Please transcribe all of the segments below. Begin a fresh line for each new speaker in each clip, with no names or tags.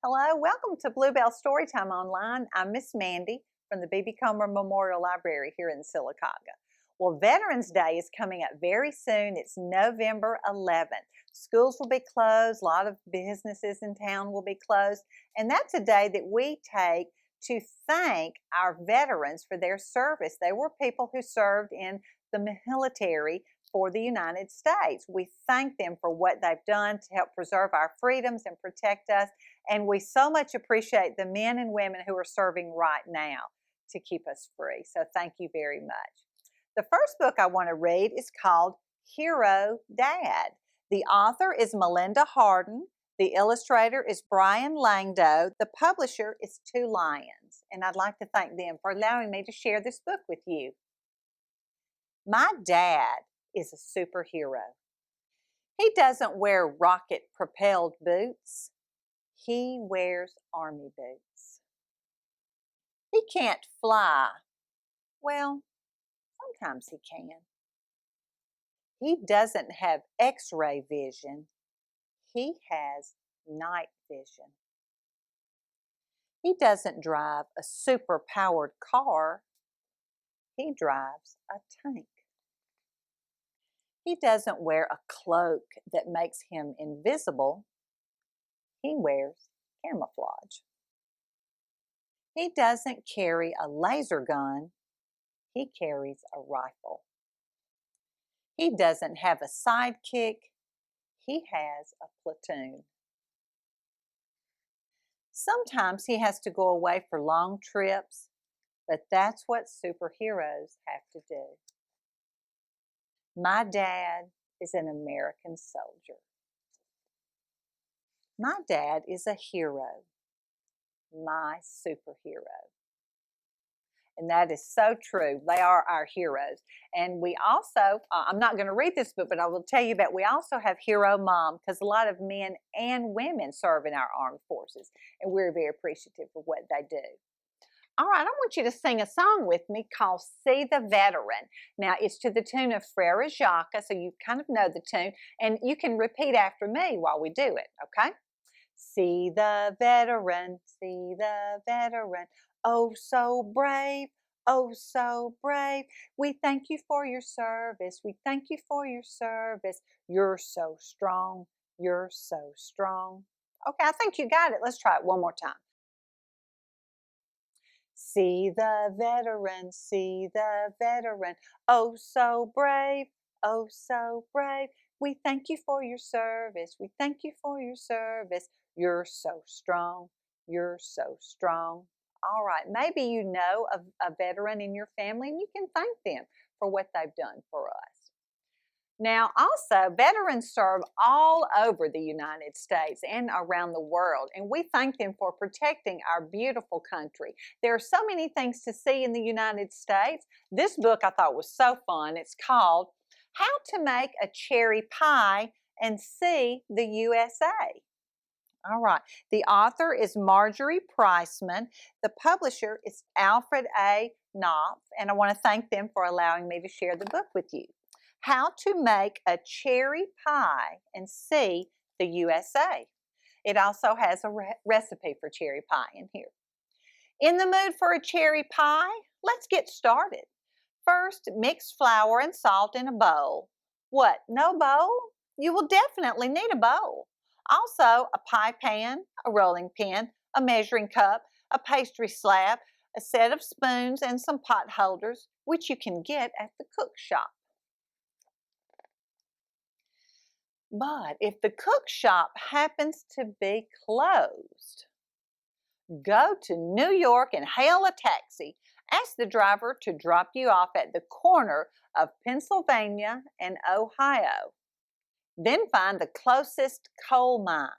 Hello, welcome to Bluebell Storytime Online. I'm Miss Mandi from the B.B. Comer Memorial Library here in Sylacauga. Well, Veterans Day is coming up very soon. It's November 11th. Schools will be closed. A lot of businesses in town will be closed. And that's a day that we take to thank our veterans for their service. They were people who served in the military for the United States. We thank them for what they've done to help preserve our freedoms and protect us. And we so much appreciate the men and women who are serving right now to keep us free. So thank you very much. The first book I want to read is called Hero Dad. The author is Melinda Hardin. The illustrator is Brian Langdo. The publisher is Two Lions. And I'd like to thank them for allowing me to share this book with you. My dad is a superhero. He doesn't wear rocket-propelled boots. He wears army boots. He can't fly. Well, sometimes he can. He doesn't have X-ray vision. He has night vision. He doesn't drive a super-powered car. He drives a tank. He doesn't wear a cloak that makes him invisible. He wears camouflage. He doesn't carry a laser gun. He carries a rifle. He doesn't have a sidekick. He has a platoon. Sometimes he has to go away for long trips, but that's what superheroes have to do. My dad is an American soldier. My dad is a hero, my superhero. And that is so true. They are our heroes. And we also, I'm not going to read this book, but I will tell you that we also have Hero Mom, because a lot of men and women serve in our armed forces. And we're very appreciative of what they do. All right, I want you to sing a song with me called See the Veteran. Now, it's to the tune of Frere Jacques, so you kind of know the tune. And you can repeat after me while we do it, okay? See the veteran, oh so brave, oh so brave. We thank you for your service, we thank you for your service. You're so strong, you're so strong. Okay, I think you got it. Let's try it one more time. See the veteran, oh so brave, oh so brave. We thank you for your service, we thank you for your service. You're so strong, you're so strong. All right, maybe you know a veteran in your family and you can thank them for what they've done for us. Now, also, veterans serve all over the United States and around the world, and we thank them for protecting our beautiful country. There are so many things to see in the United States. This book I thought was so fun. It's called How to Make a Cherry Pie and See the U.S.A. All right. The author is Marjorie Priceman. The publisher is Alfred A. Knopf, and I want to thank them for allowing me to share the book with you. How to Make a Cherry Pie and See the U.S.A. It also has a recipe for cherry pie in here. In the mood for a cherry pie? Let's get started. First, mix flour and salt in a bowl. What, no bowl? You will definitely need a bowl. Also, a pie pan, a rolling pin, a measuring cup, a pastry slab, a set of spoons, and some pot holders, which you can get at the cook shop. But if the cook shop happens to be closed, go to New York and hail a taxi. Ask the driver to drop you off at the corner of Pennsylvania and Ohio. Then find the closest coal mine.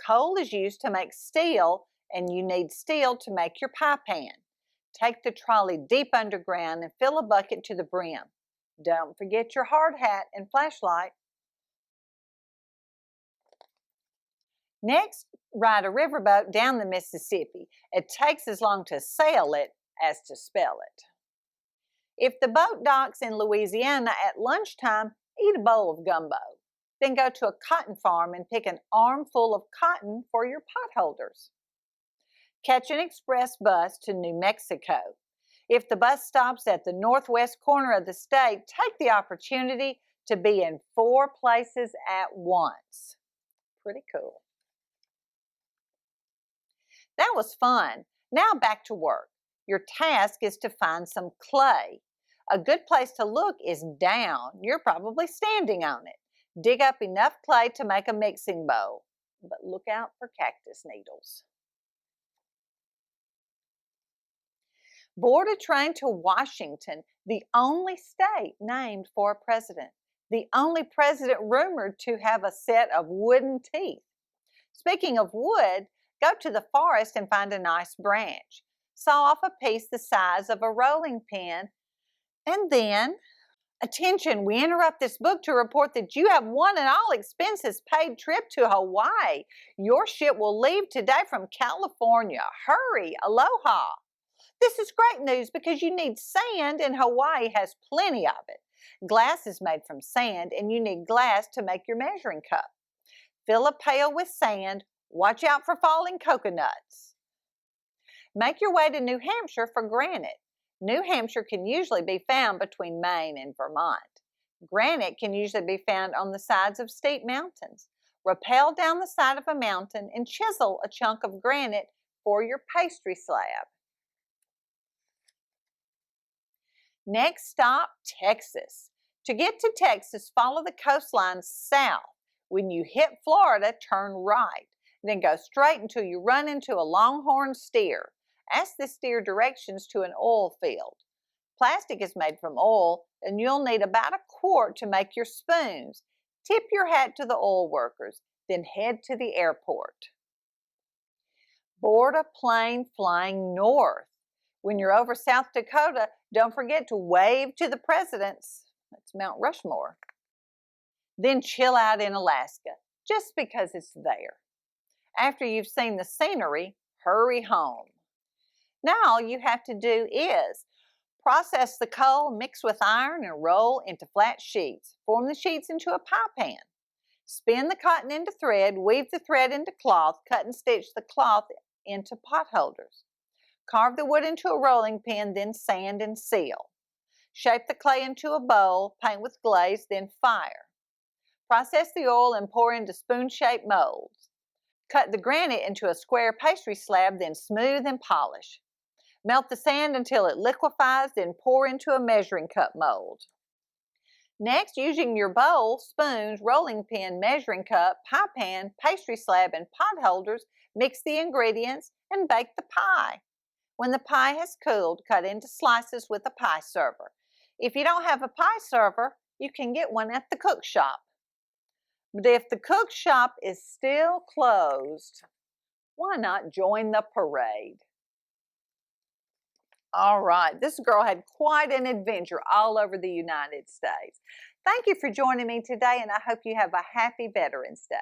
Coal is used to make steel, and you need steel to make your pie pan. Take the trolley deep underground and fill a bucket to the brim. Don't forget your hard hat and flashlight. Next, ride a riverboat down the Mississippi. It takes as long to sail it as to spell it. If the boat docks in Louisiana at lunchtime, eat a bowl of gumbo. Then go to a cotton farm and pick an armful of cotton for your pot holders. Catch an express bus to New Mexico. If the bus stops at the northwest corner of the state, take the opportunity to be in 4 places at once. Pretty cool. That was fun. Now back to work. Your task is to find some clay. A good place to look is down. You're probably standing on it. Dig up enough clay to make a mixing bowl, but look out for cactus needles. Board a train to Washington, the only state named for a president, the only president rumored to have a set of wooden teeth. Speaking of wood, go to the forest and find a nice branch. Saw off a piece the size of a rolling pin, and then, attention, we interrupt this book to report that you have one and all expenses paid trip to Hawaii. Your ship will leave today from California. Hurry, aloha. This is great news because you need sand and Hawaii has plenty of it. Glass is made from sand and you need glass to make your measuring cup. Fill a pail with sand. Watch out for falling coconuts. Make your way to New Hampshire for granite. New Hampshire can usually be found between Maine and Vermont. Granite can usually be found on the sides of steep mountains. Rappel down the side of a mountain and chisel a chunk of granite for your pastry slab. Next stop, Texas. To get to Texas, follow the coastline south. When you hit Florida, turn right. Then go straight until you run into a longhorn steer. Ask the steer directions to an oil field. Plastic is made from oil, and you'll need about 1 quart to make your spoons. Tip your hat to the oil workers, then head to the airport. Board a plane flying north. When you're over South Dakota, don't forget to wave to the presidents. That's Mount Rushmore. Then chill out in Alaska, just because it's there. After you've seen the scenery, hurry home. Now all you have to do is process the coal, mix with iron, and roll into flat sheets. Form the sheets into a pie pan. Spin the cotton into thread, weave the thread into cloth, cut and stitch the cloth into pot holders. Carve the wood into a rolling pin, then sand and seal. Shape the clay into a bowl, paint with glaze, then fire. Process the oil and pour into spoon-shaped molds. Cut the granite into a square pastry slab, then smooth and polish. Melt the sand until it liquefies, then pour into a measuring cup mold. Next, using your bowl, spoons, rolling pin, measuring cup, pie pan, pastry slab, and pot holders, mix the ingredients and bake the pie. When the pie has cooled, cut into slices with a pie server. If you don't have a pie server, you can get one at the cook shop. But if the cook shop is still closed, why not join the parade? All right, this girl had quite an adventure all over the United States. Thank you for joining me today, and I hope you have a happy Veterans Day.